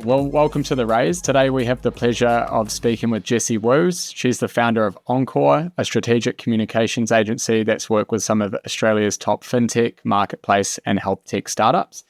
Well, welcome to The Raise. Today we have the pleasure of speaking with Jessy Wu. She's the founder of Encour, a strategic communications agency that's worked with some of Australia's top fintech, marketplace and health tech startups.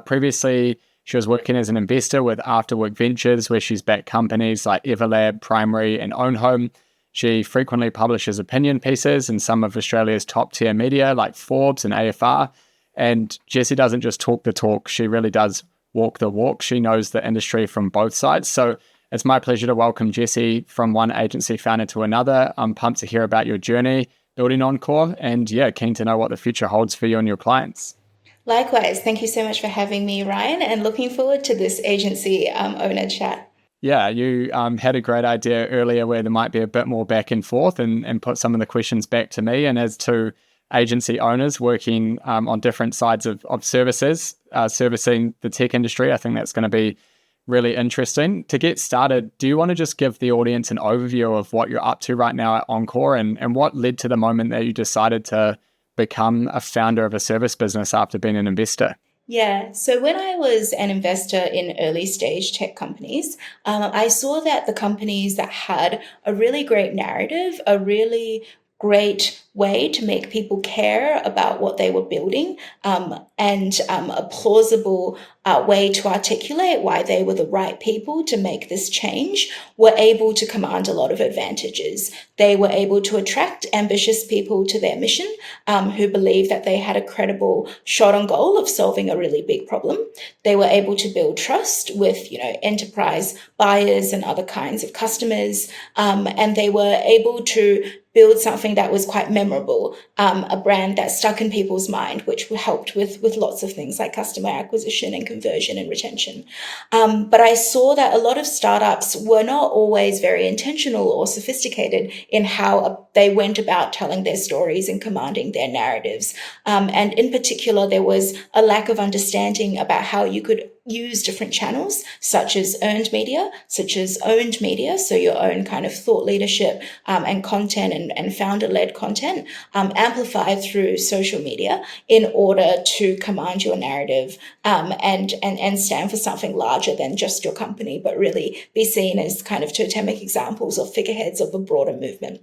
Previously, she was working as an investor with Afterwork Ventures, where she's backed companies like Everlab, Primary and OwnHome. She frequently publishes opinion pieces in some of Australia's top tier media like Forbes and AFR. And Jessy doesn't just talk the talk, she really does walk the walk. She knows the industry from both sides. So it's my pleasure to welcome Jessy from one agency founder to another. I'm pumped to hear about your journey building Encour and keen to know what the future holds for you and your clients. Likewise. Thank you so much for having me, Ryan, and looking forward to this agency owner chat. Yeah, you had a great idea earlier where there might be a bit more back and forth and put some of the questions back to me. And as to agency owners working on different sides of services, servicing the tech industry, I think that's going to be really interesting. To get started, do you want to just give the audience an overview of what you're up to right now at Encour and what led to the moment that you decided to become a founder of a service business after being an investor? Yeah, so when I was an investor in early stage tech companies, I saw that the companies that had a really great narrative, a really great way to make people care about what they were building, and a plausible way to articulate why they were the right people to make this change, were able to command a lot of advantages. They were able to attract ambitious people to their mission, who believed that they had a credible shot on goal of solving a really big problem. They were able to build trust with, enterprise buyers and other kinds of customers, and they were able to build something that was quite memorable, a brand that stuck in people's mind, which helped with lots of things like customer acquisition and conversion and retention. But I saw that a lot of startups were not always very intentional or sophisticated in how they went about telling their stories and commanding their narratives. And in particular, there was a lack of understanding about how you could use different channels, such as earned media, such as owned media, so your own kind of thought leadership and content and founder-led content, amplified through social media in order to command your narrative and stand for something larger than just your company, but really be seen as kind of totemic examples or figureheads of a broader movement.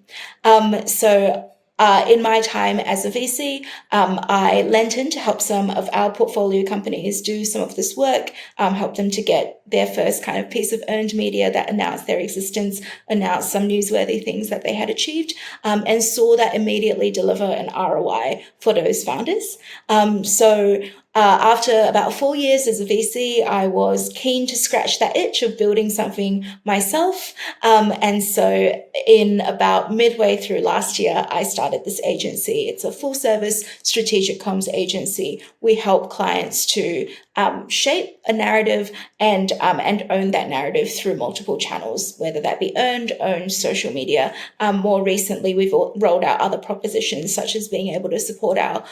In my time as a VC, I lent in to help some of our portfolio companies do some of this work, help them to get their first kind of piece of earned media that announced their existence, announced some newsworthy things that they had achieved, and saw that immediately deliver an ROI for those founders. After about 4 years as a VC, I was keen to scratch that itch of building something myself. And so in about midway through last year, I started this agency. It's a full service strategic comms agency. We help clients to shape a narrative and own that narrative through multiple channels, whether that be owned social media. More recently, we've rolled out other propositions, such as being able to support our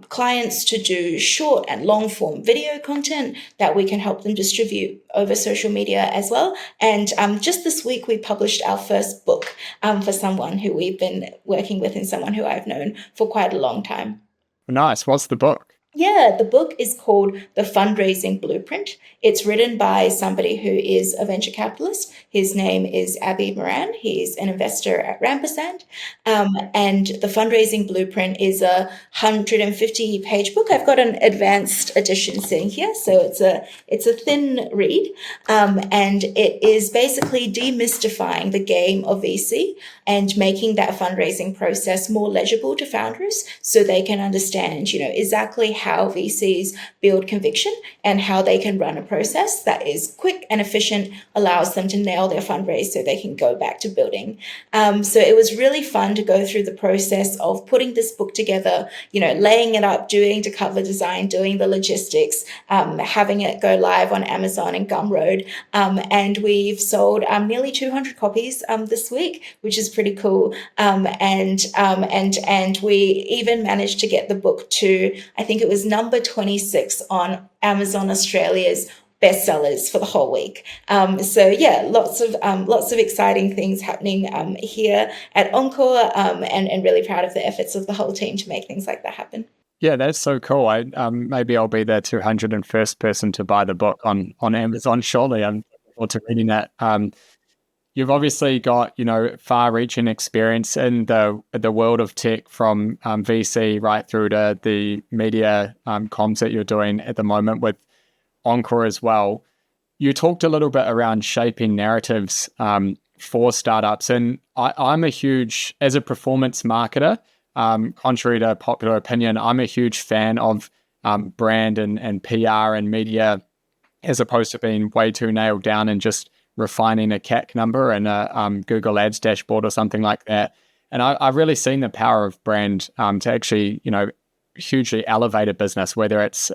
clients to do short and long form video content that we can help them distribute over social media as well. And just this week, we published our first book for someone who we've been working with and someone who I've known for quite a long time. Nice. What's the book? Yeah, the book is called The Fundraising Blueprint. It's written by somebody who is a venture capitalist. His name is Abby Moran. He's an investor at Rampersand. And The Fundraising Blueprint is a 150-page book. I've got an advanced edition sitting here, so it's a thin read. And it is basically demystifying the game of VC and making that fundraising process more legible to founders so they can understand, exactly how VCs build conviction and how they can run a process that is quick and efficient, allows them to nail their fundraise so they can go back to building. So it was really fun to go through the process of putting this book together, laying it up, doing the cover design, doing the logistics, having it go live on Amazon and Gumroad. And we've sold nearly 200 copies this week, which is pretty cool. And we even managed to get the book to, I think it was number 26 on Amazon Australia's bestsellers for the whole week. Lots of exciting things happening here at Encour, and really proud of the efforts of the whole team to make things like that happen. Yeah, that's so cool. I maybe I'll be the 201st person to buy the book on Amazon. Surely, I'm looking forward to reading that. You've obviously got, far-reaching experience in the world of tech, from VC right through to the media comms that you're doing at the moment with Encour as well. You talked a little bit around shaping narratives for startups, and I'm a huge, as a performance marketer, contrary to popular opinion, I'm a huge fan of brand and PR and media, as opposed to being way too nailed down and just refining a CAC number and a Google Ads dashboard or something like that. And I've really seen the power of brand to actually, hugely elevate a business, whether it's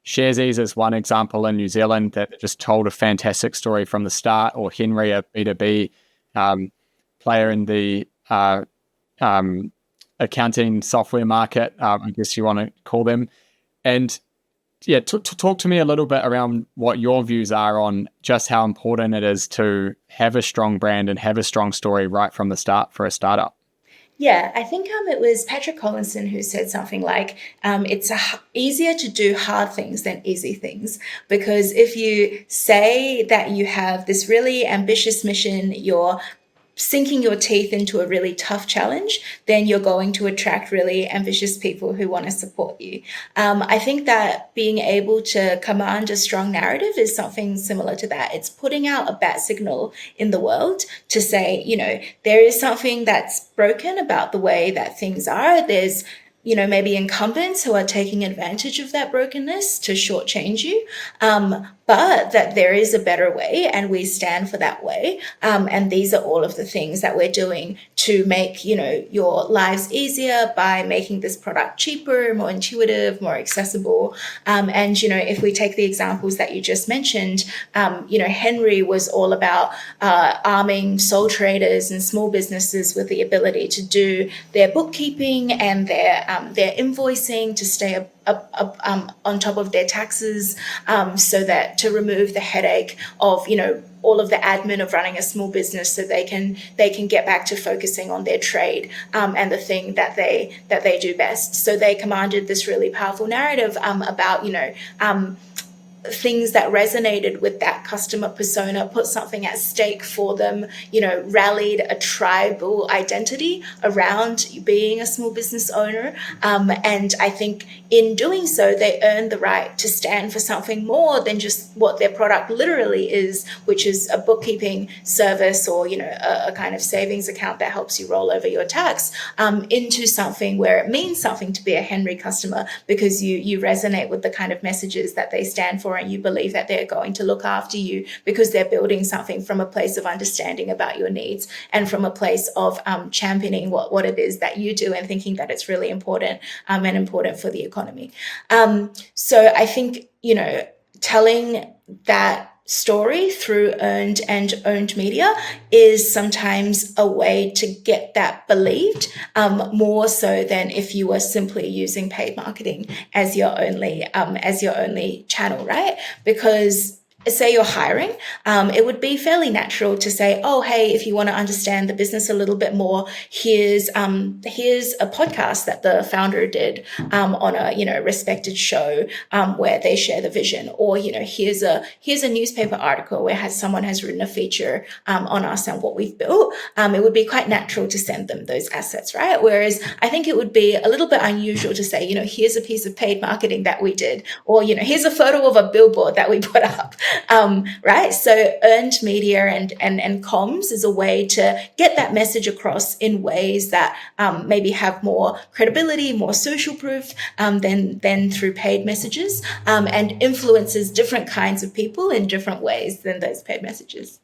Sharesies is one example in New Zealand that just told a fantastic story from the start, or Henry, a B2B player in the accounting software market, I guess you want to call them. And yeah, talk to me a little bit around what your views are on just how important it is to have a strong brand and have a strong story right from the start for a startup. Yeah, I think it was Patrick Collinson who said something like, it's easier to do hard things than easy things. Because if you say that you have this really ambitious mission, you're sinking your teeth into a really tough challenge, then you're going to attract really ambitious people who want to support you. I think that being able to command a strong narrative is something similar to that. It's putting out a bat signal in the world to say, there is something that's broken about the way that things are. There's maybe incumbents who are taking advantage of that brokenness to shortchange you, but that there is a better way, and we stand for that way. And these are all of the things that we're doing to make, your lives easier by making this product cheaper, more intuitive, more accessible. And, if we take the examples that you just mentioned, Henry was all about arming sole traders and small businesses with the ability to do their bookkeeping and their invoicing, to stay on top of their taxes, so that to remove the headache of all of the admin of running a small business, so they can get back to focusing on their trade and the thing that they do best. So they commanded this really powerful narrative about things that resonated with that customer persona, put something at stake for them, rallied a tribal identity around being a small business owner. And I think in doing so, they earned the right to stand for something more than just what their product literally is, which is a bookkeeping service or, a kind of savings account that helps you roll over your tax, into something where it means something to be a Henry customer, because you resonate with the kind of messages that they stand for, and you believe that they're going to look after you because they're building something from a place of understanding about your needs and from a place of championing what it is that you do, and thinking that it's really important and important for the economy. So I think, telling that story through earned and owned media is sometimes a way to get that believed, more so than if you were simply using paid marketing as your only channel, right? Because say you're hiring, it would be fairly natural to say, oh, hey, if you want to understand the business a little bit more, here's a podcast that the founder did on a respected show where they share the vision, or here's a newspaper article where someone has written a feature on us and what we've built. It would be quite natural to send them those assets, right? Whereas I think it would be a little bit unusual to say, here's a piece of paid marketing that we did, or here's a photo of a billboard that we put up. Right. So earned media and comms is a way to get that message across in ways that maybe have more credibility, more social proof than through paid messages, and influences different kinds of people in different ways than those paid messages.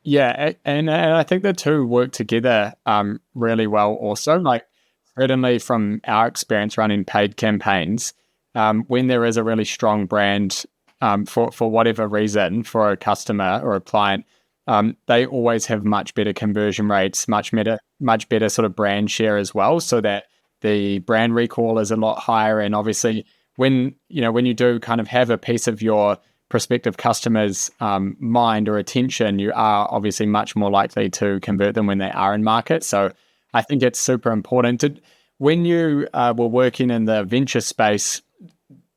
Yeah, and I think the two work together really well also. Like, certainly from our experience running paid campaigns, when there is a really strong brand, for whatever reason, for a customer or a client, they always have much better conversion rates, much better sort of brand share as well, so that the brand recall is a lot higher. And obviously, when you do kind of have a piece of your prospective customers' mind or attention, you are obviously much more likely to convert them when they are in market. So I think it's super important. When you were working in the venture space,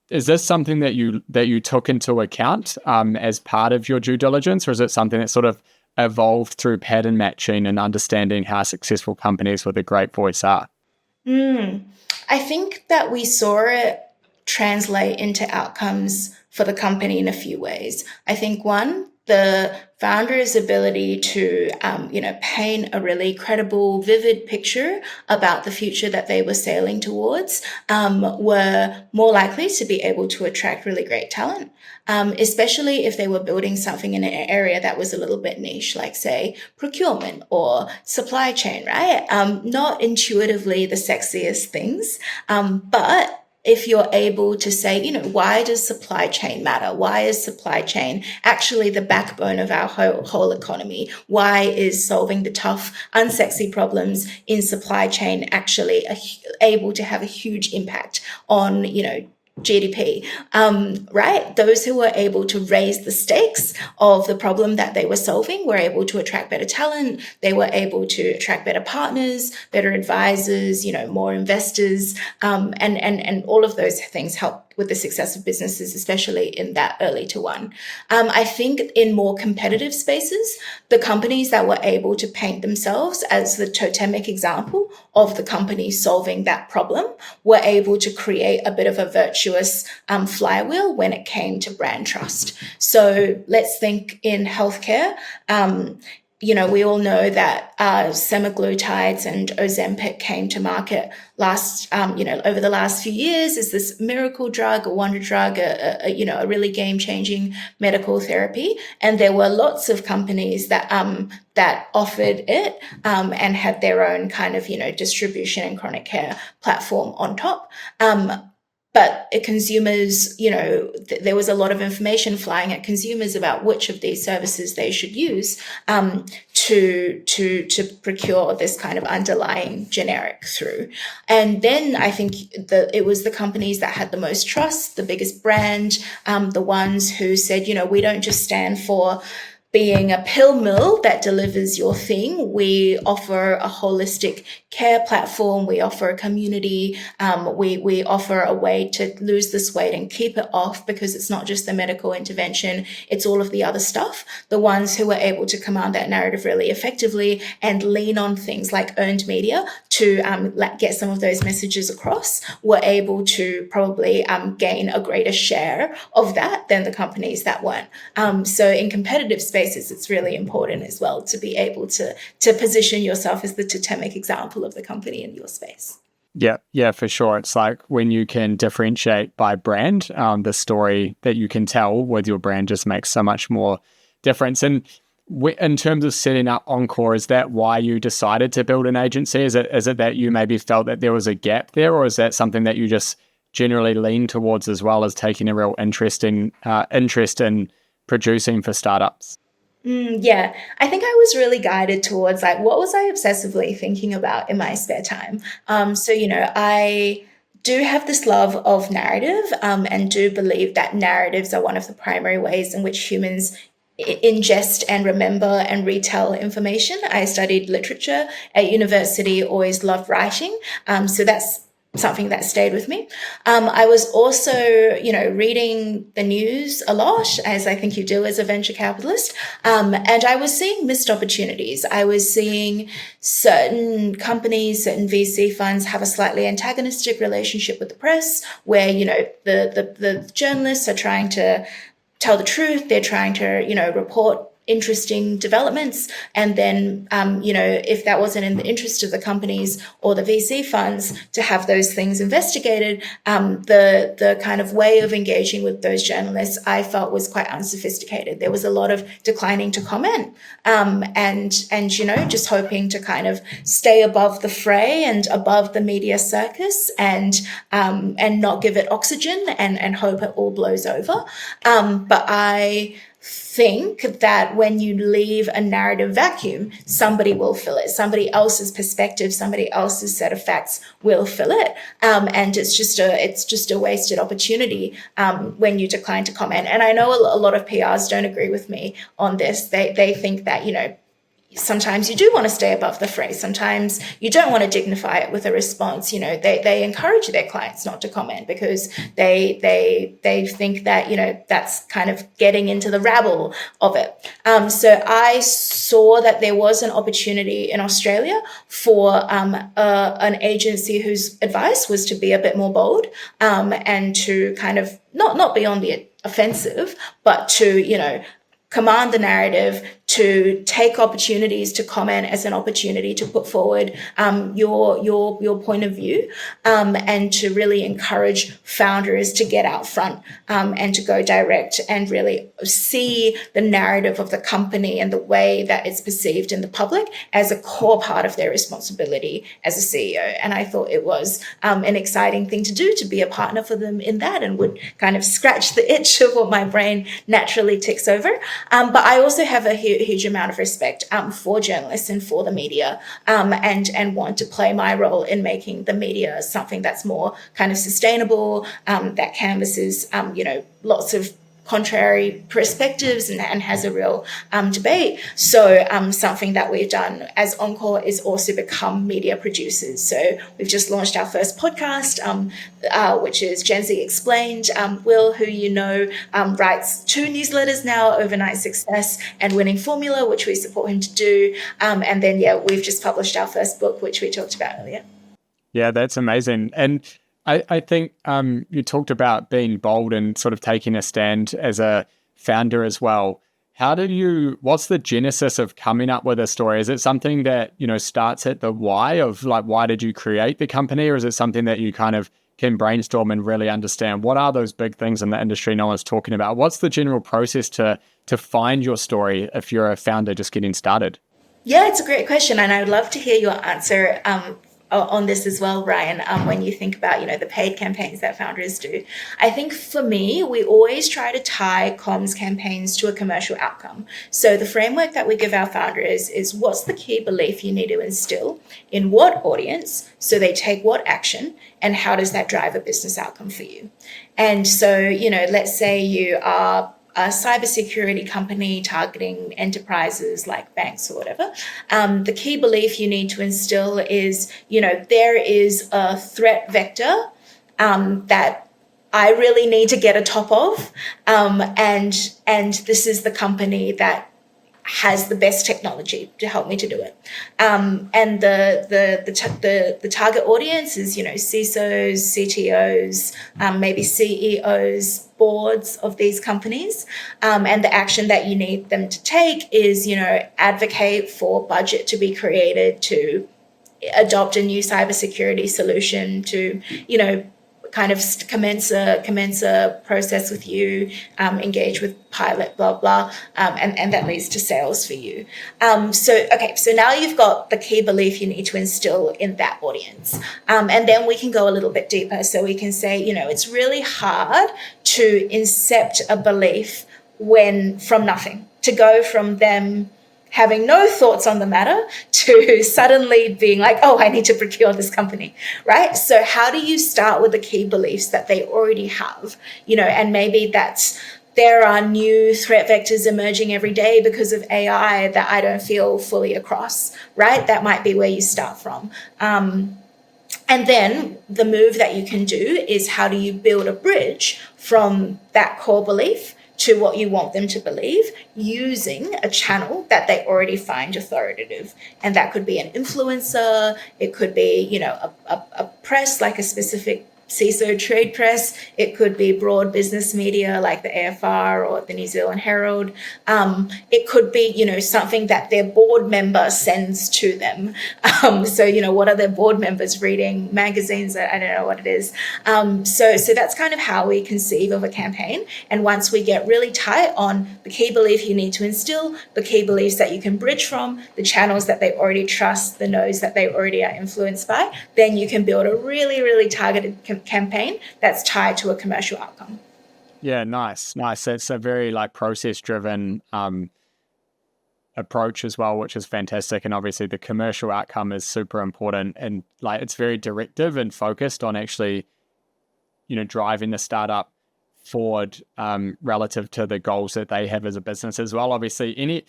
is this something that you took into account as part of your due diligence, or is it something that sort of evolved through pattern matching and understanding how successful companies with a great voice are? I think that we saw it translate into outcomes for the company in a few ways. I think one, the founder's ability to, paint a really credible, vivid picture about the future that they were sailing towards, were more likely to be able to attract really great talent, especially if they were building something in an area that was a little bit niche, like, say, procurement or supply chain, right? Not intuitively the sexiest things, but if you're able to say, why does supply chain matter? Why is supply chain actually the backbone of our whole economy? Why is solving the tough, unsexy problems in supply chain actually able to have a huge impact on, GDP, right? Those who were able to raise the stakes of the problem that they were solving were able to attract better talent. They were able to attract better partners, better advisors, more investors, and all of those things help with the success of businesses, especially in that early to one. I think in more competitive spaces, the companies that were able to paint themselves as the totemic example of the company solving that problem were able to create a bit of a virtuous flywheel when it came to brand trust. So let's think in healthcare. We all know that semaglutides and Ozempic came to market over the last few years as this miracle drug, a wonder drug, a really game-changing medical therapy. And there were lots of companies that offered it and had their own kind of, distribution and chronic care platform on top. But consumers, there was a lot of information flying at consumers about which of these services they should use to procure this kind of underlying generic through. And then I think it was the companies that had the most trust, the biggest brand, the ones who said, we don't just stand for being a pill mill that delivers your thing. We offer a holistic care platform. We offer a community. We offer a way to lose this weight and keep it off, because it's not just the medical intervention, it's all of the other stuff. The ones who were able to command that narrative really effectively and lean on things like earned media to get some of those messages across were able to probably gain a greater share of that than the companies that weren't. So in competitive spaces, it's really important as well to be able to position yourself as the totemic example of the company in your space. Yeah, for sure. It's like when you can differentiate by brand, the story that you can tell with your brand just makes so much more difference. And in terms of setting up Encour, is that why you decided to build an agency? Is it that you maybe felt that there was a gap there, or is that something that you just generally lean towards, as well as taking a real interest in producing for startups? Yeah, I think I was really guided towards what was I obsessively thinking about in my spare time? I do have this love of narrative and do believe that narratives are one of the primary ways in which humans ingest and remember and retell information. I studied literature at university, always loved writing. So that's something that stayed with me. I was also, reading the news a lot, as I think you do as a venture capitalist. And I was seeing missed opportunities. I was seeing certain companies, certain VC funds have a slightly antagonistic relationship with the press, where, the journalists are trying to tell the truth. They're trying to, report interesting developments. And then, if that wasn't in the interest of the companies or the VC funds to have those things investigated, the kind of way of engaging with those journalists I felt was quite unsophisticated. There was a lot of declining to comment, and just hoping to kind of stay above the fray and above the media circus and not give it oxygen and hope it all blows over. But I think that when you leave a narrative vacuum, somebody will fill it. Somebody else's perspective, somebody else's set of facts will fill it. And it's just a wasted opportunity when you decline to comment. And I know a lot of PRs don't agree with me on this. They think that, sometimes you do want to stay above the fray. Sometimes you don't want to dignify it with a response. They encourage their clients not to comment because they think that, that's kind of getting into the rabble of it. So I saw that there was an opportunity in Australia for an agency whose advice was to be a bit more bold, and to kind of not be on the offensive, but to, command the narrative, to take opportunities to comment as an opportunity to put forward your point of view, and to really encourage founders to get out front, and to go direct and really see the narrative of the company and the way that it's perceived in the public as a core part of their responsibility as a CEO. And I thought it was an exciting thing to do, to be a partner for them in that, and would kind of scratch the itch of what my brain naturally ticks over. But I also have a huge amount of respect for journalists and for the media, and want to play my role in making the media something that's more kind of sustainable, that canvasses, lots of contrary perspectives and has a real debate. So something that we've done as Encour is also become media producers. So we've just launched our first podcast, which is Gen Z Explained. Will, who writes 2 newsletters now, Overnight Success and Winning Formula, which we support him to do. And then, we've just published our first book, which we talked about earlier. Yeah, that's amazing. And I think you talked about being bold and sort of taking a stand as a founder as well. What's the genesis of coming up with a story? Is it something that, starts at the why of like, why did you create the company? Or is it something that you kind of can brainstorm and really understand what are those big things in the industry no one's talking about? What's the general process to find your story if you're a founder just getting started? Yeah, it's a great question. And I would love to hear your answer on this as well, Ryan, when you think about, the paid campaigns that founders do. I think for me, we always try to tie comms campaigns to a commercial outcome. So the framework that we give our founders is what's the key belief you need to instill in what audience so they take what action, and how does that drive a business outcome for you? And so, let's say you are a cybersecurity company targeting enterprises like banks or whatever. The key belief you need to instill is, there is a threat vector that I really need to get a top of, and this is the company that has the best technology to help me to do it. And the target audience is, CISOs, CTOs, maybe CEOs, boards of these companies. And the action that you need them to take is, advocate for budget to be created to adopt a new cybersecurity solution, to, kind of commence a process with you, engage with pilot, blah, blah, and that leads to sales for you. So now you've got the key belief you need to instill in that audience. And then we can go a little bit deeper. So we can say, it's really hard to incept a belief from nothing, to go from them having no thoughts on the matter to suddenly being like, oh, I need to procure this company, right? So how do you start with the key beliefs that they already have, and maybe there are new threat vectors emerging every day because of AI that I don't feel fully across, right? That might be where you start from. And then the move that you can do is, how do you build a bridge from that core belief to what you want them to believe, using a channel that they already find authoritative. And that could be an influencer, it could be, a press, like a specific CISO trade press. It could be broad business media like the AFR or the New Zealand Herald. It could be, something that their board member sends to them. So, what are their board members reading? Magazines, I don't know what it is. So that's kind of how we conceive of a campaign. And once we get really tight on the key belief you need to instill, the key beliefs that you can bridge from, the channels that they already trust, the nodes that they already are influenced by, then you can build a really, really targeted campaign that's tied to a commercial outcome. Yeah, nice. It's a very process-driven approach as well, which is fantastic. And obviously the commercial outcome is super important, and it's very directive and focused on actually, driving the startup forward relative to the goals that they have as a business as well. Obviously,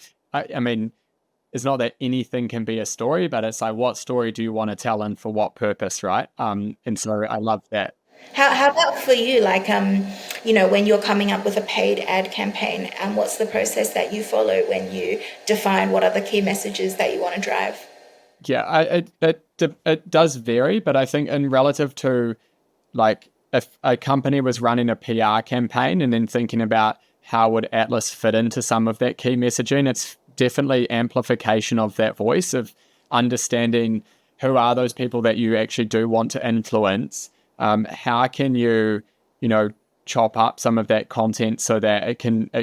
it's not that anything can be a story, but it's like, what story do you want to tell and for what purpose, right? And so I love that. How about for you? Like, when you're coming up with a paid ad campaign, what's the process that you follow when you define what are the key messages that you want to drive? Yeah, it does vary, but I think in relative to, like, if a company was running a PR campaign and then thinking about how would Atlas fit into some of that key messaging, it's definitely amplification of that voice, of understanding who are those people that you actually do want to influence. How can you, chop up some of that content so that it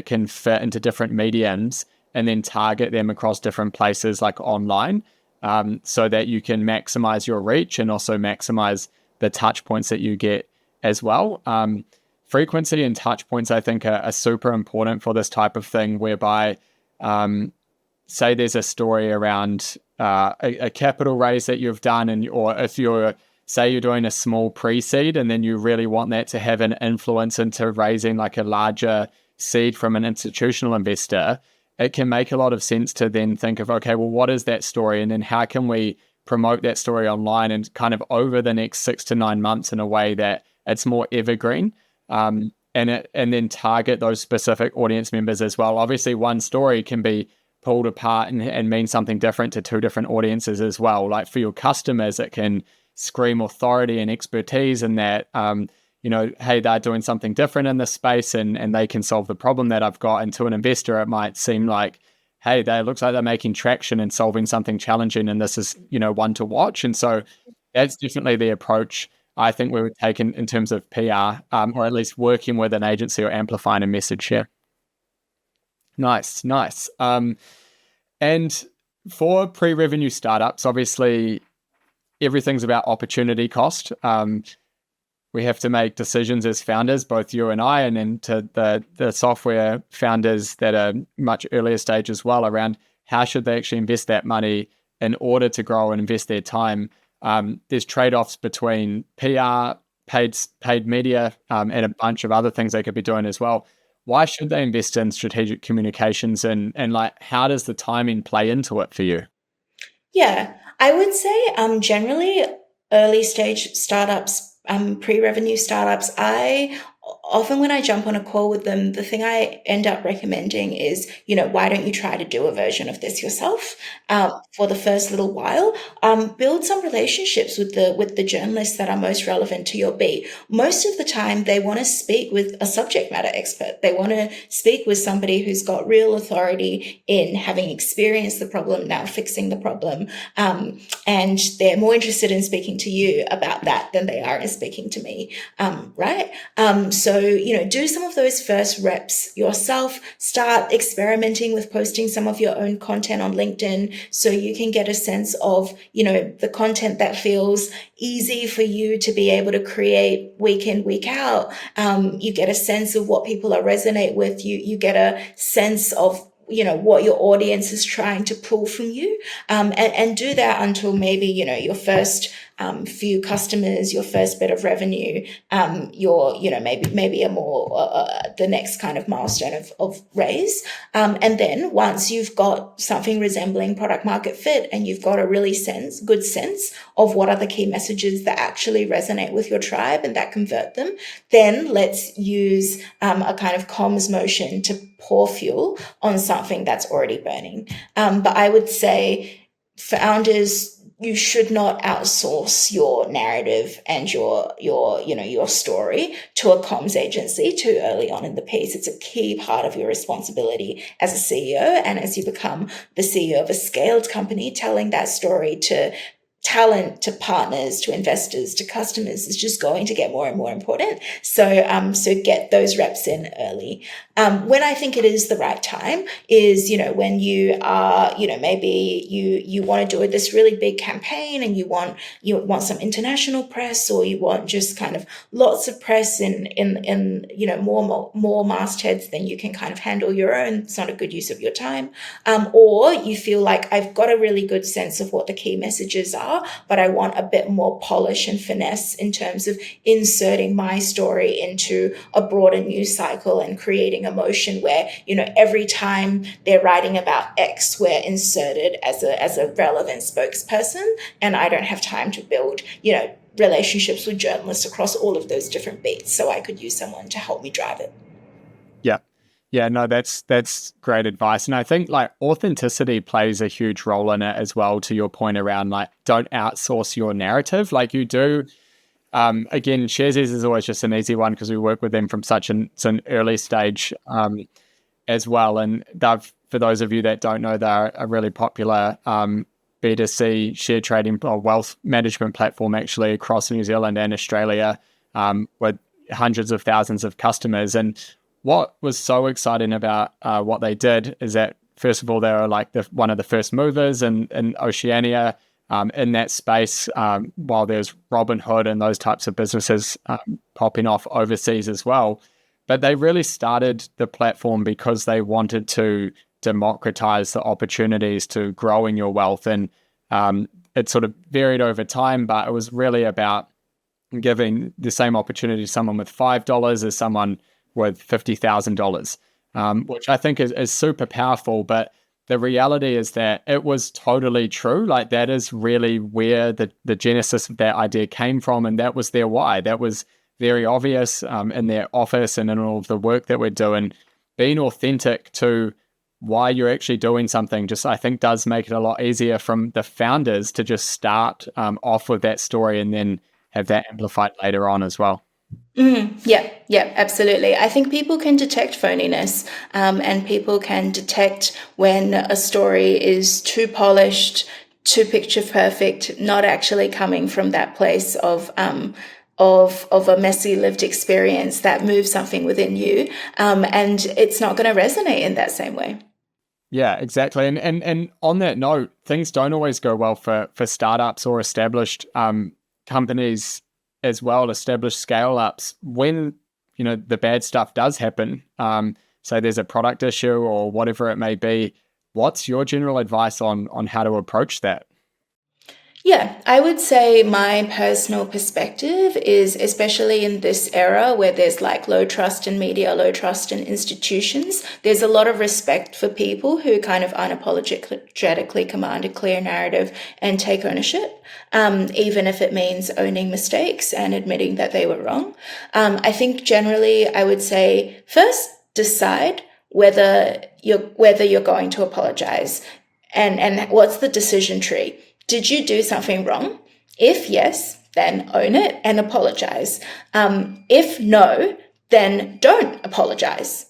can fit into different mediums, and then target them across different places like online, so that you can maximize your reach and also maximize the touch points that you get as well. Frequency and touch points, I think, are super important for this type of thing, whereby, say there's a story around a capital raise that you've done, or if you're doing a small pre-seed and then you really want that to have an influence into raising like a larger seed from an institutional investor, it can make a lot of sense to then think of, okay, well, what is that story? And then how can we promote that story online and kind of over the next 6 to 9 months in a way that it's more evergreen, and then target those specific audience members as well. Obviously, one story can be pulled apart and mean something different to two different audiences as well. Like for your customers, it can scream authority and expertise in that, hey, they're doing something different in this space and they can solve the problem that I've got. And to an investor, it might seem like, hey, it looks like they're making traction and solving something challenging, and this is, one to watch. And so that's definitely the approach I think we would take in terms of PR, or at least working with an agency or amplifying a message here. Nice. And for pre-revenue startups, obviously everything's about opportunity cost. We have to make decisions as founders, both you and I, and then to the software founders that are much earlier stage as well, around how should they actually invest that money in order to grow and invest their time. There's trade-offs between PR, paid media, and a bunch of other things they could be doing as well. Why should they invest in strategic communications, and like, how does the timing play into it for you? Yeah, I would say generally early stage startups, pre-revenue startups, I often when I jump on a call with them, the thing I end up recommending is, why don't you try to do a version of this yourself for the first little while? Build some relationships with the journalists that are most relevant to your beat. Most of the time, they want to speak with a subject matter expert. They want to speak with somebody who's got real authority in having experienced the problem, now fixing the problem. And they're more interested in speaking to you about that than they are in speaking to me, right? So, do some of those first reps yourself. Start experimenting with posting some of your own content on LinkedIn so you can get a sense of, the content that feels easy for you to be able to create week in, week out. You get a sense of what people are resonate with. You get a sense of what your audience is trying to pull from you, and do that until maybe, your first few customers, your first bit of revenue, your, maybe a more, the next kind of milestone of raise. And then once you've got something resembling product market fit and you've got a really good sense of what are the key messages that actually resonate with your tribe and that convert them, then let's use a kind of comms motion to pour fuel on something that's already burning. But I would say founders, you should not outsource your narrative and your story to a comms agency too early on in the piece. It's a key part of your responsibility as a CEO, and as you become the CEO of a scaled company, telling that story to talent, to partners, to investors, to customers is just going to get more and more important. So get those reps in early. When I think it is the right time is, when you are, maybe you want to do this really big campaign and you want some international press, or you want just kind of lots of press in more mastheads than you can kind of handle your own. It's not a good use of your time. Or you feel like I've got a really good sense of what the key messages are, are, but I want a bit more polish and finesse in terms of inserting my story into a broader news cycle and creating emotion where, every time they're writing about X, we're inserted as a relevant spokesperson, and I don't have time to build, relationships with journalists across all of those different beats. So I could use someone to help me drive it. Yeah. Yeah, no, that's great advice. And I think like authenticity plays a huge role in it as well, to your point around like, don't outsource your narrative like you do. Again, Sharesies is always just an easy one because we work with them from such an early stage as well. And for those of you that don't know, they're a really popular B2C share trading or wealth management platform actually across New Zealand and Australia with hundreds of thousands of customers. And what was so exciting about what they did is that, first of all, they were like one of the first movers in Oceania in that space, while there's Robinhood and those types of businesses popping off overseas as well. But they really started the platform because they wanted to democratize the opportunities to grow in your wealth. And it sort of varied over time, but it was really about giving the same opportunity to someone with $5 as someone with $50,000, which I think is super powerful. But the reality is that it was totally true. Like that is really where the genesis of that idea came from. And that was their why. That was very obvious in their office and in all of the work that we're doing. Being authentic to why you're actually doing something just, I think, does make it a lot easier from the founders to just start off with that story and then have that amplified later on as well. Yeah, absolutely. I think people can detect phoniness, and people can detect when a story is too polished, too picture perfect, not actually coming from that place of a messy lived experience that moves something within you, and it's not going to resonate in that same way. Yeah, exactly. And on that note, things don't always go well for startups or established companies as well, established scale-ups. When, the bad stuff does happen, so there's a product issue or whatever it may be, what's your general advice on how to approach that? Yeah, I would say my personal perspective is, especially in this era where there's like low trust in media, low trust in institutions, there's a lot of respect for people who kind of unapologetically command a clear narrative and take ownership, even if it means owning mistakes and admitting that they were wrong. I think generally I would say first decide whether you're going to apologize, and what's the decision tree. Did you do something wrong? If yes, then own it and apologize. If no, then don't apologize.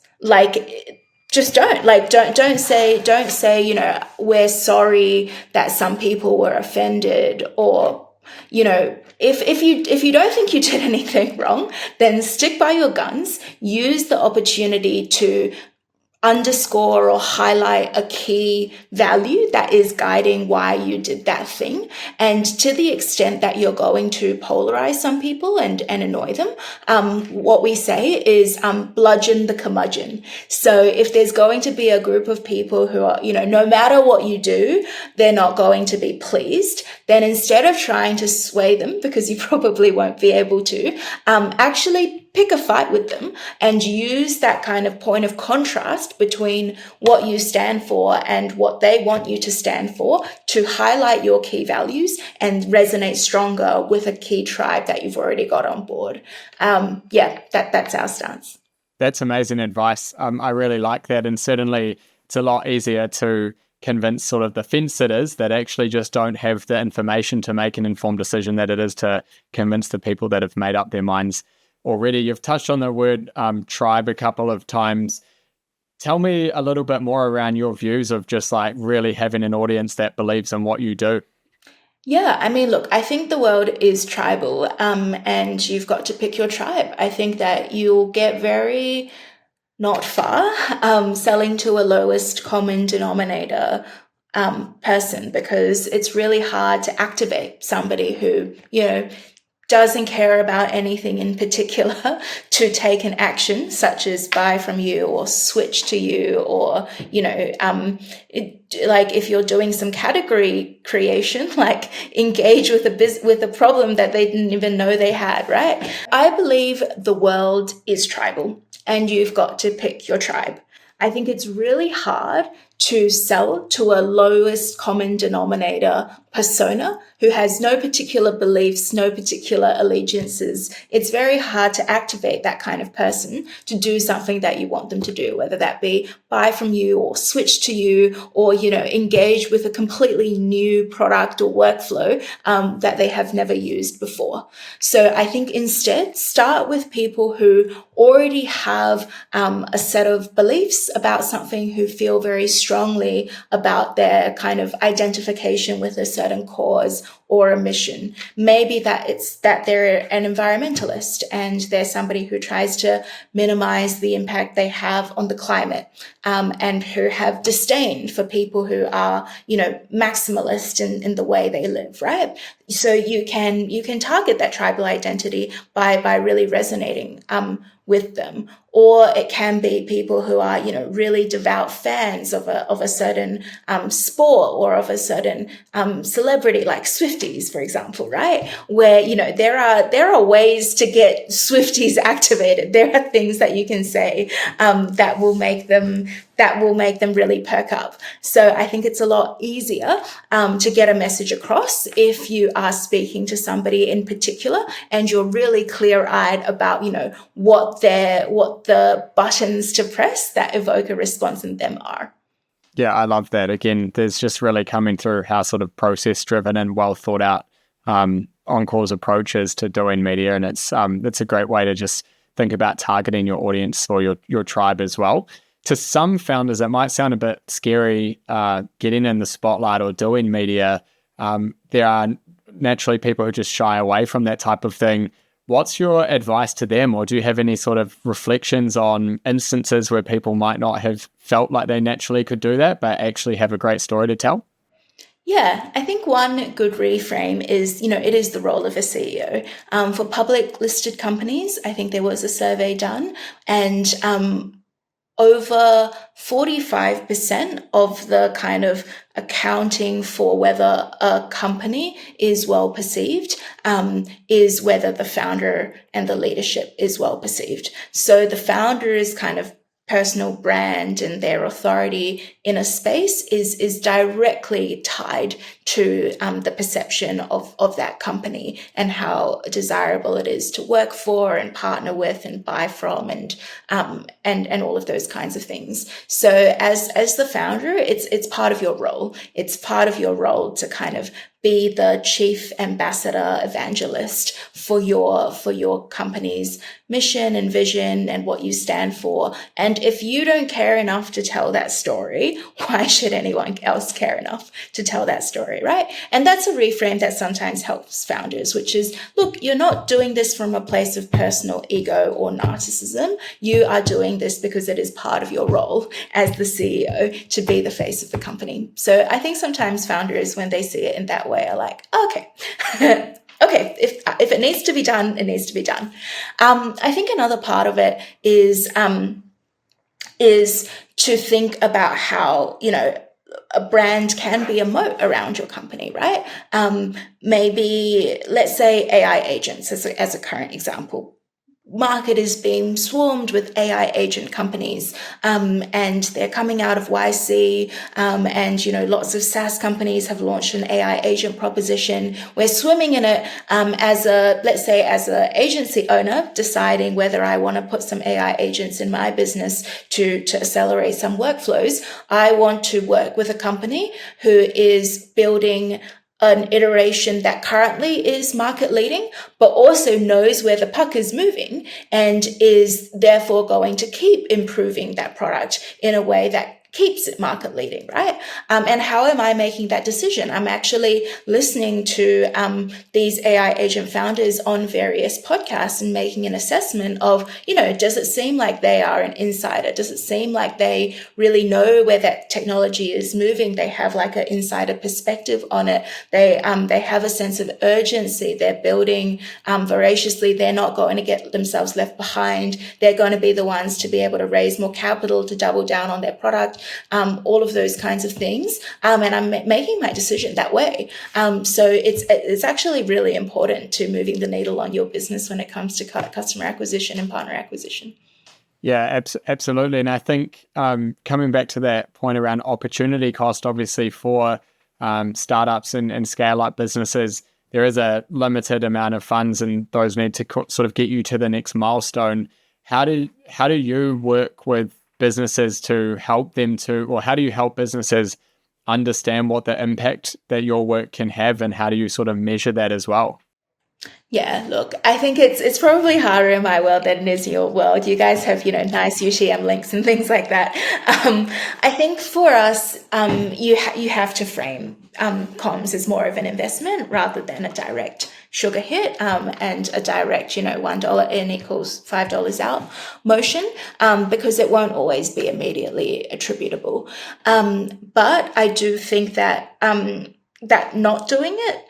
Just don't. Don't say, we're sorry that some people were offended, or, if you don't think you did anything wrong, then stick by your guns. Use the opportunity to underscore or highlight a key value that is guiding why you did that thing. And to the extent that you're going to polarize some people and annoy them, what we say is bludgeon the curmudgeon. So if there's going to be a group of people who are, no matter what you do, they're not going to be pleased, then instead of trying to sway them, because you probably won't be able to, actually pick a fight with them and use that kind of point of contrast between what you stand for and what they want you to stand for to highlight your key values and resonate stronger with a key tribe that you've already got on board. That's our stance. That's amazing advice. I really like that. And certainly it's a lot easier to convince sort of the fence sitters that actually just don't have the information to make an informed decision that it is to convince the people that have made up their minds already. You've touched on the word tribe a couple of times. Tell me a little bit more around your views of just like really having an audience that believes in what you do. Yeah, I mean, look, I think the world is tribal, and you've got to pick your tribe. I think that you'll get very not far selling to a lowest common denominator person, because it's really hard to activate somebody who, doesn't care about anything in particular to take an action such as buy from you or switch to you, or like if you're doing some category creation, like engage with a problem that they didn't even know they had, right? I believe the world is tribal and you've got to pick your tribe. I think it's really hard to sell to a lowest common denominator persona who has no particular beliefs, no particular allegiances. It's very hard to activate that kind of person to do something that you want them to do, whether that be buy from you or switch to you, or, engage with a completely new product or workflow that they have never used before. So I think instead, start with people who already have a set of beliefs about something, who feel very strongly about their kind of identification with a certain cause or a mission. Maybe that it's that they're an environmentalist and they're somebody who tries to minimize the impact they have on the climate, and who have disdain for people who are, maximalist in the way they live, right? So you can target that tribal identity by really resonating with them. Or it can be people who are, really devout fans of a certain sport or of a certain celebrity, like Swifties, for example, right? Where, there are ways to get Swifties activated. There are things that you can say that will make them really perk up. So I think it's a lot easier to get a message across if you are speaking to somebody in particular and you're really clear-eyed about, what the buttons to press that evoke a response in them are. Yeah, I love that. Again, there's just really coming through how sort of process-driven and well thought out Encour's approach is to doing media, and it's a great way to just think about targeting your audience or your tribe as well. To some founders, it might sound a bit scary getting in the spotlight or doing media. There are naturally people who just shy away from that type of thing. What's your advice to them, or do you have any sort of reflections on instances where people might not have felt like they naturally could do that, but actually have a great story to tell? Yeah, I think one good reframe is, it is the role of a CEO. For public listed companies, I think there was a survey done, and over 45% of the kind of accounting for whether a company is well perceived is whether the founder and the leadership is well perceived. So the founder is kind of personal brand and their authority in a space is directly tied to the perception of that company and how desirable it is to work for and partner with and buy from and all of those kinds of things. So as the founder, it's part of your role. It's part of your role to kind of be the chief ambassador evangelist for your company's mission and vision and what you stand for. And if you don't care enough to tell that story, why should anyone else care enough to tell that story, right? And that's a reframe that sometimes helps founders, which is, look, you're not doing this from a place of personal ego or narcissism. You are doing this because it is part of your role as the CEO to be the face of the company. So I think sometimes founders, when they see it in that way, are like, okay, okay, if it needs to be done, it needs to be done. I think another part of it is to think about how, a brand can be a moat around your company, right? Maybe, let's say AI agents as a current example. Market is being swarmed with AI agent companies, and they're coming out of YC, and lots of SaaS companies have launched an AI agent proposition. We're swimming in it as a agency owner, deciding whether I want to put some AI agents in my business to accelerate some workflows. I want to work with a company who is building an iteration that currently is market leading, but also knows where the puck is moving and is therefore going to keep improving that product in a way that keeps it market leading, right? And how am I making that decision? I'm actually listening to these AI agent founders on various podcasts and making an assessment of, does it seem like they are an insider? Does it seem like they really know where that technology is moving? They have like an insider perspective on it. They have a sense of urgency. They're building voraciously. They're not going to get themselves left behind. They're going to be the ones to be able to raise more capital to double down on their product. All of those kinds of things. And I'm making my decision that way. So it's actually really important to moving the needle on your business when it comes to customer acquisition and partner acquisition. Yeah, absolutely. And I think coming back to that point around opportunity cost, obviously for startups and scale-up businesses, there is a limited amount of funds and those need to sort of get you to the next milestone. How do you work with businesses to help them or how do you help businesses understand what the impact that your work can have, and how do you sort of measure that as well? Yeah, look, I think it's probably harder in my world than it is in your world. You guys have, nice UTM links and things like that. I think for us, you have to frame comms as more of an investment rather than a direct sugar hit and a direct, $1 in equals $5 out motion, because it won't always be immediately attributable. But I do think that that not doing it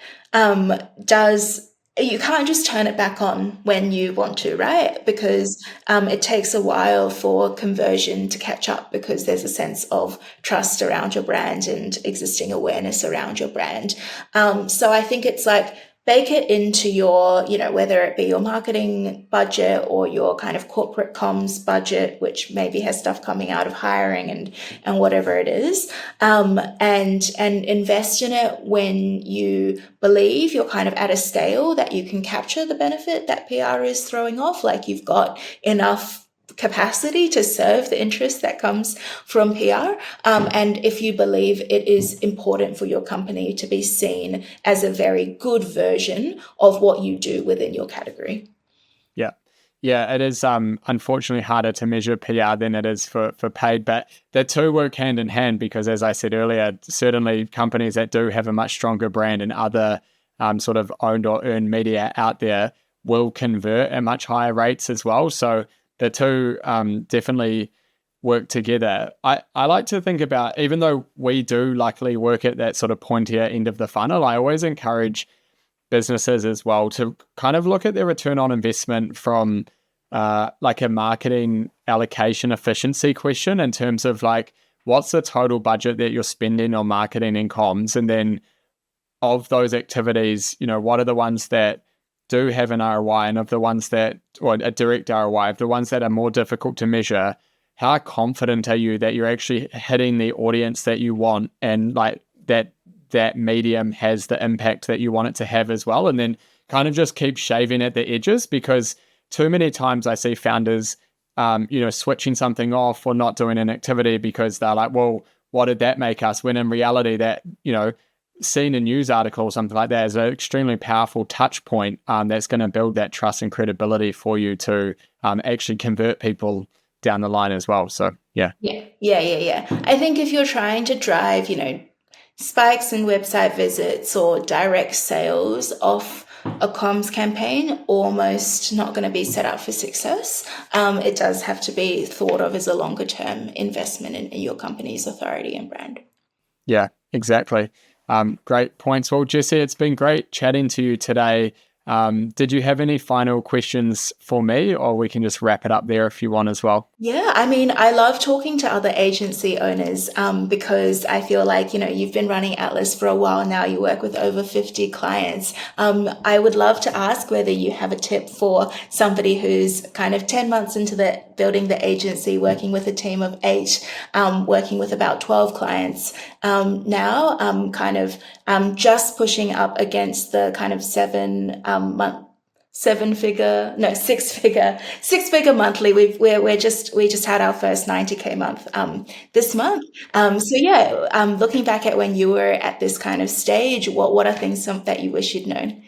does. You can't just turn it back on when you want to, right? Because it takes a while for conversion to catch up, because there's a sense of trust around your brand and existing awareness around your brand. So I think it's like, bake it into your, whether it be your marketing budget or your kind of corporate comms budget, which maybe has stuff coming out of hiring and whatever it is, and invest in it when you believe you're kind of at a scale that you can capture the benefit that PR is throwing off, like you've got enough capacity to serve the interest that comes from PR. And if you believe it is important for your company to be seen as a very good version of what you do within your category. Yeah, it is unfortunately harder to measure PR than it is for paid, but the two work hand in hand, because as I said earlier, certainly companies that do have a much stronger brand and other sort of owned or earned media out there will convert at much higher rates as well. So the two definitely work together. I like to think about, even though we do likely work at that sort of pointier end of the funnel, I always encourage businesses as well to kind of look at their return on investment from like a marketing allocation efficiency question, in terms of like, what's the total budget that you're spending on marketing and comms? And then of those activities, what are the ones that do have an ROI, and of the ones that, or a direct ROI, of the ones that are more difficult to measure, how confident are you that you're actually hitting the audience that you want, and like that medium has the impact that you want it to have as well? And then kind of just keep shaving at the edges, because too many times I see founders, switching something off or not doing an activity because they're like, well, what did that make us? When in reality that, seeing a news article or something like that is an extremely powerful touch point that's going to build that trust and credibility for you to actually convert people down the line as well. So, yeah. Yeah. I think if you're trying to drive, spikes in website visits or direct sales off a comms campaign, almost not going to be set up for success. It does have to be thought of as a longer term investment in your company's authority and brand. Yeah, exactly. Great points. Well, Jessy, it's been great chatting to you today. Did you have any final questions for me, or we can just wrap it up there if you want as well? Yeah, I mean, I love talking to other agency owners because I feel like, you've been running Atlas for a while now. You work with over 50 clients. I would love to ask whether you have a tip for somebody who's kind of 10 months into building the agency, working with a team of 8, working with about 12 clients now, just pushing up against the kind of 6-figure monthly. We just had our first 90K month this month. Looking back at when you were at this kind of stage, what are things that you wish you'd known?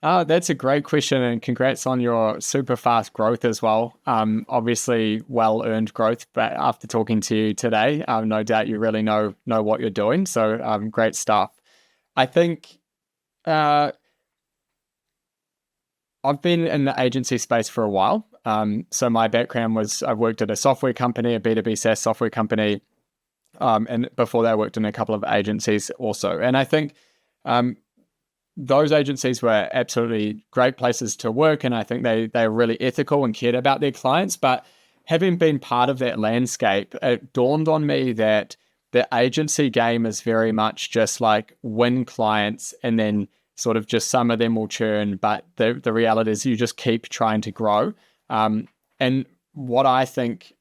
That's a great question, and congrats on your super fast growth as well. Obviously, well-earned growth, but after talking to you today, no doubt you really know what you're doing. So, great stuff. I think I've been in the agency space for a while. So my background was I worked at a software company, a B2B SaaS software company, and before that, I worked in a couple of agencies also. And I think those agencies were absolutely great places to work, and I think they were really ethical and cared about their clients. But having been part of that landscape, it dawned on me that the agency game is very much just like win clients and then sort of just some of them will churn, but the reality is you just keep trying to grow. And what I think,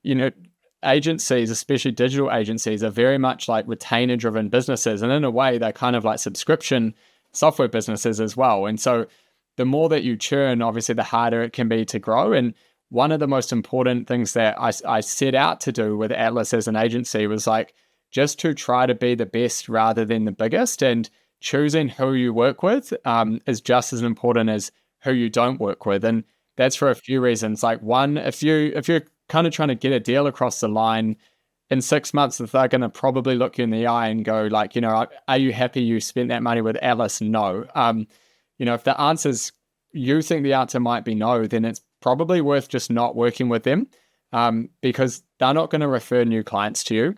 agencies, especially digital agencies, are very much like retainer-driven businesses. And in a way, they're kind of like subscription software businesses as well. And so the more that you churn, obviously, the harder it can be to grow. And one of the most important things that I set out to do with Atlas as an agency was like just to try to be the best rather than the biggest. And choosing who you work with is just as important as who you don't work with. And that's for a few reasons. Like one, if you're kind of trying to get a deal across the line in 6 months, they're going to probably look you in the eye and go like, are you happy you spent that money with Atlas? No. If the answer's, you think the answer might be no, then it's probably worth just not working with them because they're not going to refer new clients to you.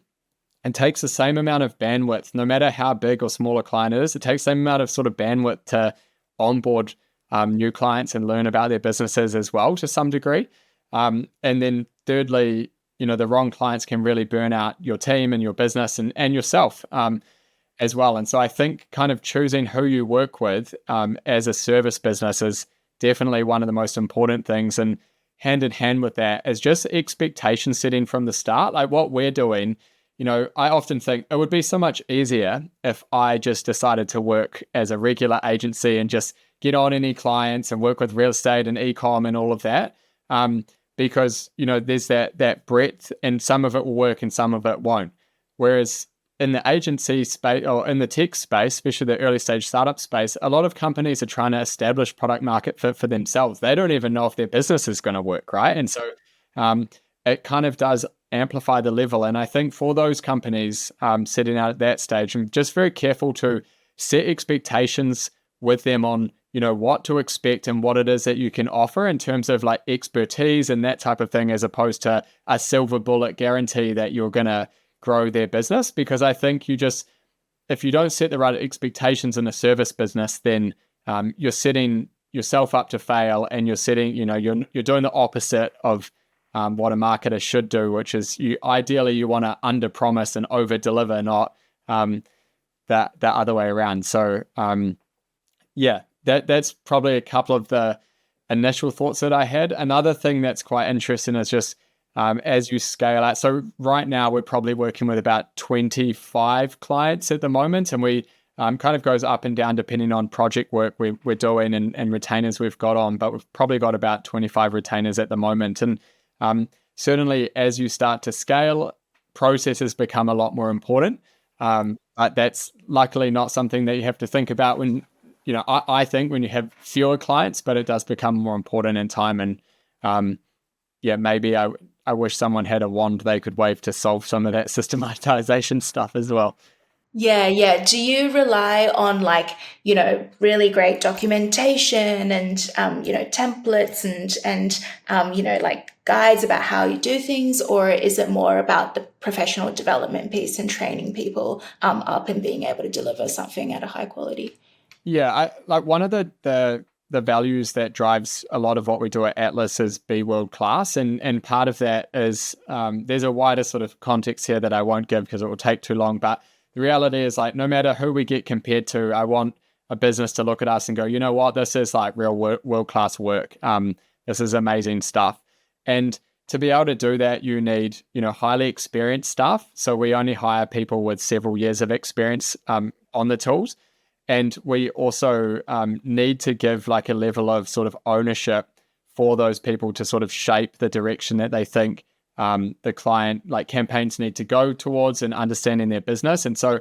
And takes the same amount of bandwidth, no matter how big or small a client it is. It takes the same amount of sort of bandwidth to onboard new clients and learn about their businesses as well to some degree. And then thirdly, the wrong clients can really burn out your team and your business and yourself as well. And so I think kind of choosing who you work with as a service business is definitely one of the most important things. And hand in hand with that is just expectation setting from the start. Like what we're doing, I often think it would be so much easier if I just decided to work as a regular agency and just get on any clients and work with real estate and e-com and all of that. Because, there's that breadth and some of it will work and some of it won't. Whereas in the agency space or in the tech space, especially the early stage startup space, a lot of companies are trying to establish product market fit for themselves. They don't even know if their business is going to work, right? And so it kind of does amplify the level. And I think for those companies sitting out at that stage, I'm just very careful to set expectations with them on, what to expect and what it is that you can offer in terms of like expertise and that type of thing, as opposed to a silver bullet guarantee that you're going to grow their business. Because I think if you don't set the right expectations in a service business, then you're setting yourself up to fail, and you're setting, you're doing the opposite of what a marketer should do, which is ideally you want to under promise and over deliver, not the other way around. So that's probably a couple of the initial thoughts that I had. Another thing that's quite interesting is just as you scale out. So right now we're probably working with about 25 clients at the moment, and we kind of goes up and down depending on project work we're doing and retainers we've got on, but we've probably got about 25 retainers at the moment. And certainly as you start to scale, processes become a lot more important. But that's luckily not something that you have to think about when, I think when you have fewer clients, but it does become more important in time. And maybe I wish someone had a wand they could wave to solve some of that systematization stuff as well. Yeah. Do you rely on really great documentation and, templates and guides about how you do things? Or is it more about the professional development piece and training people up and being able to deliver something at a high quality? Yeah, I like one of the values that drives a lot of what we do at Atlas is be world class, and part of that is there's a wider sort of context here that I won't give because it will take too long. But the reality is no matter who we get compared to, I want a business to look at us and go, you know what, this is like real world class work. This is amazing stuff, and to be able to do that, you need highly experienced staff. So we only hire people with several years of experience on the tools. And we also need to give a level of sort of ownership for those people to sort of shape the direction that they think the client campaigns need to go towards and understanding their business. And so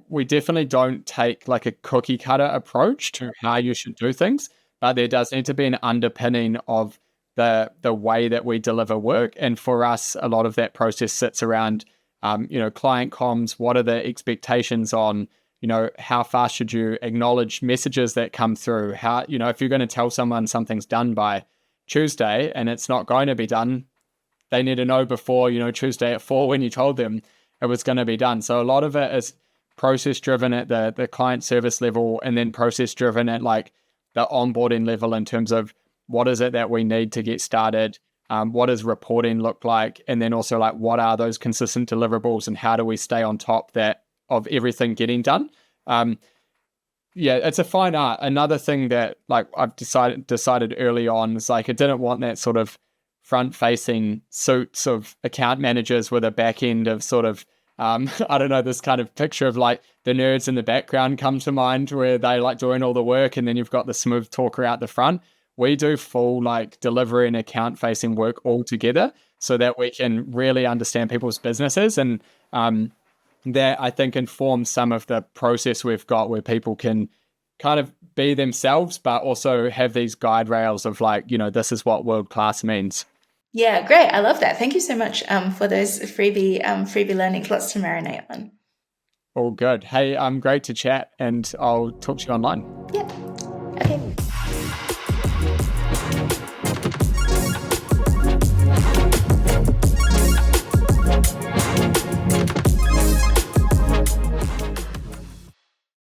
we definitely don't take like a cookie cutter approach to how you should do things, but there does need to be an underpinning of the way that we deliver work. And for us, a lot of that process sits around, client comms. What are the expectations on, how fast should you acknowledge messages that come through? How, if you're going to tell someone something's done by Tuesday and it's not going to be done, they need to know before, Tuesday at 4 when you told them it was going to be done. So a lot of it is process driven at the client service level, and then process driven at like the onboarding level in terms of what is it that we need to get started, what does reporting look like, and then also like what are those consistent deliverables and how do we stay on top of everything getting done. It's a fine art. Another thing that like I've decided early on is like I didn't want that sort of front-facing suits of account managers with a back end of sort of, I don't know, this kind of picture of like the nerds in the background come to mind where they like doing all the work and then you've got the smooth talker out the front. We do full like delivery and account-facing work all together so that we can really understand people's businesses, and that I think informs some of the process we've got where people can kind of be themselves, but also have these guide rails of like, this is what world-class means. Yeah, great. I love that. Thank you so much for those freebie learnings. Lots to marinate on. All good. Hey, great to chat, and I'll talk to you online. Yeah. Okay.